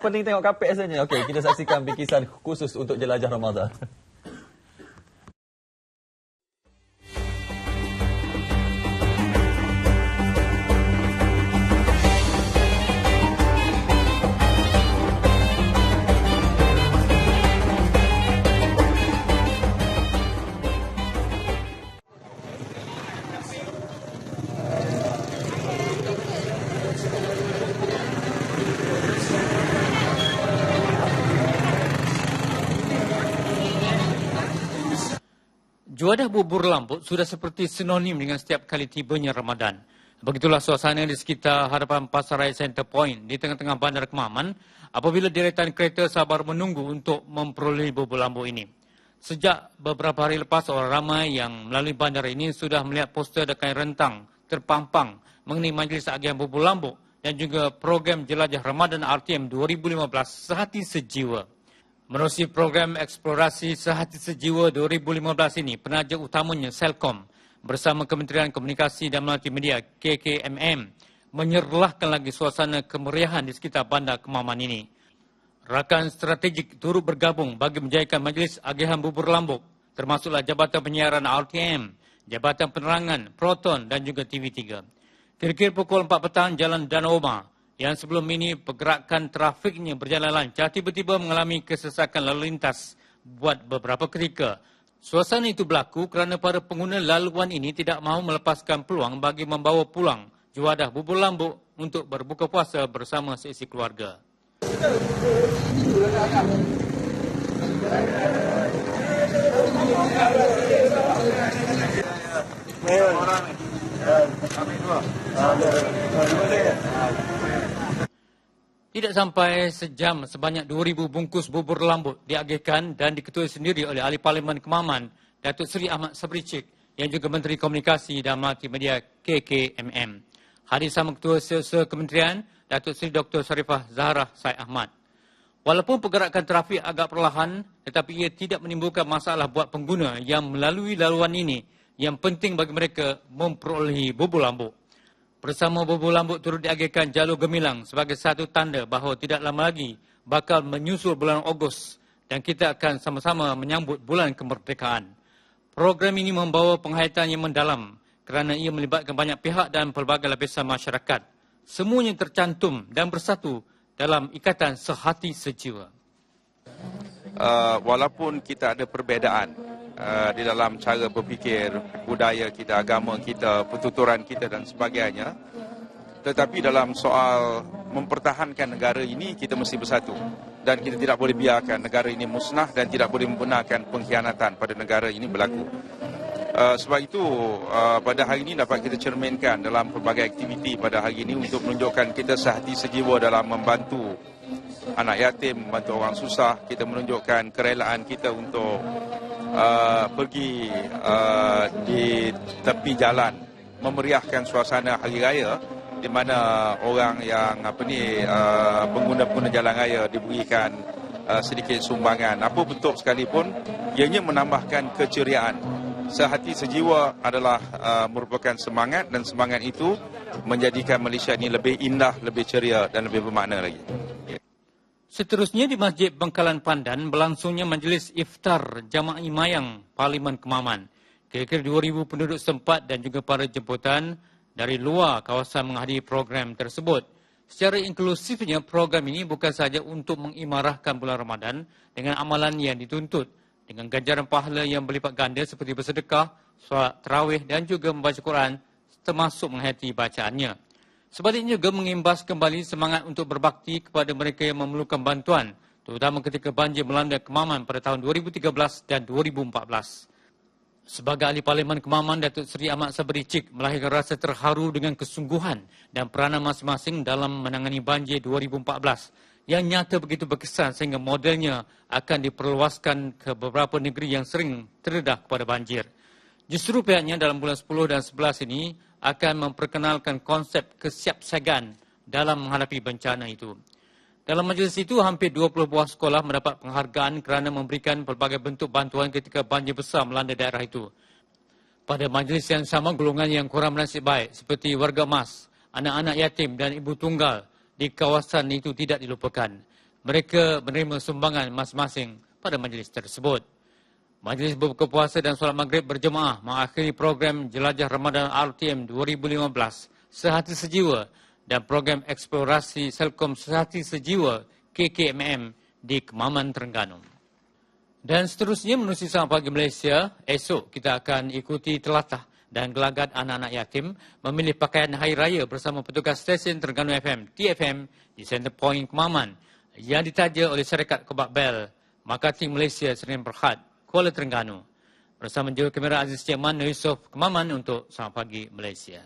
Penting tengok kapek rasanya. Okey, kita saksikan bikisan khusus untuk jelajah Ramadan. Juadah bubur Lambuk sudah seperti sinonim dengan setiap kali tibanya Ramadan. Begitulah suasana di sekitar hadapan Pasaraya Center Point di tengah-tengah Bandar Kemaman apabila deretan kereta sabar menunggu untuk memperoleh bubur Lambuk ini. Sejak beberapa hari lepas, orang ramai yang melalui bandar ini sudah melihat poster dan kain rentang terpampang mengenai Majlis Agihan Bubur Lambuk dan juga program Jelajah Ramadan RTM 2015 Sehati Sejiwa. Menerusi program eksplorasi Sehati Sejiwa 2015 ini, penaja utamanya Selcom bersama Kementerian Komunikasi dan Multimedia KKMM menyerlahkan lagi suasana kemeriahan di sekitar Bandar Kemaman ini. Rakan strategik turut bergabung bagi menjayakan Majlis Agihan Bubur Lambuk, termasuklah Jabatan Penyiaran RTM, Jabatan Penerangan, Proton dan juga TV3. Kira-kira pukul 4 petang, Jalan Danau Omar yang sebelum ini pergerakan trafiknya berjalan lancar, tiba-tiba mengalami kesesakan lalu lintas buat beberapa ketika. Suasana itu berlaku kerana para pengguna laluan ini tidak mahu melepaskan peluang bagi membawa pulang juadah bubur Lambuk untuk berbuka puasa bersama seisi keluarga. Tidak sampai sejam, sebanyak 2,000 bungkus bubur Lambuk diagihkan dan diketuai sendiri oleh Ahli Parlimen Kemaman, Datuk Seri Ahmad Sabri Cik, yang juga Menteri Komunikasi dan Multimedia KKMM. Hadir sama Ketua Sel-Sel Kementerian, Datuk Seri Dr. Sharifah Zahrah Said Ahmad. Walaupun pergerakan trafik agak perlahan, tetapi ia tidak menimbulkan masalah buat pengguna yang melalui laluan ini, yang penting bagi mereka memperolehi bubur Lambuk. Bersama bubur Lambuk turut diagihkan jalur gemilang sebagai satu tanda bahawa tidak lama lagi bakal menyusul bulan Ogos dan kita akan sama-sama menyambut bulan kemerdekaan. Program ini membawa penghayatan yang mendalam kerana ia melibatkan banyak pihak dan pelbagai lapisan masyarakat. Semuanya tercantum dan bersatu dalam ikatan sehati sejiwa. Walaupun kita ada perbezaan di dalam cara berfikir, budaya kita, agama kita, pertuturan kita dan sebagainya, tetapi dalam soal mempertahankan negara ini, kita mesti bersatu. Dan kita tidak boleh biarkan negara ini musnah dan tidak boleh membenarkan pengkhianatan pada negara ini berlaku. Sebab itu, pada hari ini dapat kita cerminkan dalam pelbagai aktiviti pada hari ini untuk menunjukkan kita sehati sejiwa dalam membantu anak yatim, membantu orang susah. Kita menunjukkan kerelaan kita untuk pergi di tepi jalan memeriahkan suasana hari raya di mana orang yang pengguna-pengguna jalan raya diberikan sedikit sumbangan. Apa bentuk sekalipun, ianya menambahkan keceriaan. Sehati sejiwa adalah merupakan semangat dan semangat itu menjadikan Malaysia ini lebih indah, lebih ceria dan lebih bermakna lagi. Seterusnya di Masjid Bengkalan Pandan berlangsungnya Majlis Iftar Jamaah Mayang Parlimen Kemaman. Kira-kira 2,000 penduduk setempat dan juga para jemputan dari luar kawasan menghadiri program tersebut. Secara inklusifnya, program ini bukan sahaja untuk mengimarahkan bulan Ramadan dengan amalan yang dituntut, dengan ganjaran pahala yang berlipat ganda seperti bersedekah, solat tarawih dan juga membaca Quran, termasuk menghayati bacaannya. Sebaliknya juga mengimbas kembali semangat untuk berbakti kepada mereka yang memerlukan bantuan, terutama ketika banjir melanda Kemaman pada tahun 2013 dan 2014. Sebagai Ahli Parlimen Kemaman, Datuk Seri Ahmad Sabri Cik melahirkan rasa terharu dengan kesungguhan dan peranan masing-masing dalam menangani banjir 2014 yang nyata begitu berkesan sehingga modelnya akan diperluaskan ke beberapa negeri yang sering terdedah kepada banjir. Justru pihaknya dalam bulan 10 dan 11 ini akan memperkenalkan konsep kesiapsiagaan dalam menghadapi bencana itu. Dalam majlis itu, hampir 20 buah sekolah mendapat penghargaan kerana memberikan pelbagai bentuk bantuan ketika banjir besar melanda daerah itu. Pada majlis yang sama, golongan yang kurang bernasib baik seperti warga emas, anak-anak yatim dan ibu tunggal di kawasan itu tidak dilupakan. mereka menerima sumbangan masing-masing pada majlis tersebut. Majlis berbuka puasa dan solat maghrib berjemaah mengakhiri program Jelajah Ramadan RTM 2015 Sehati Sejiwa dan program Eksplorasi Selkom Sehati Sejiwa KKMM di Kemaman, Terengganu. Dan seterusnya menerusi Sang Pagi Malaysia, esok kita akan ikuti telatah dan gelagat anak-anak yatim memilih pakaian hari raya bersama petugas stesen Terengganu FM, TFM di Center Point Kemaman yang ditaja oleh Syarikat Kebak Bel, Marketing Malaysia Sdn Bhd, Kuala Terengganu. Bersama juru kamera Aziz Cik Man Yusof Kemaman untuk Sang Pagi Malaysia.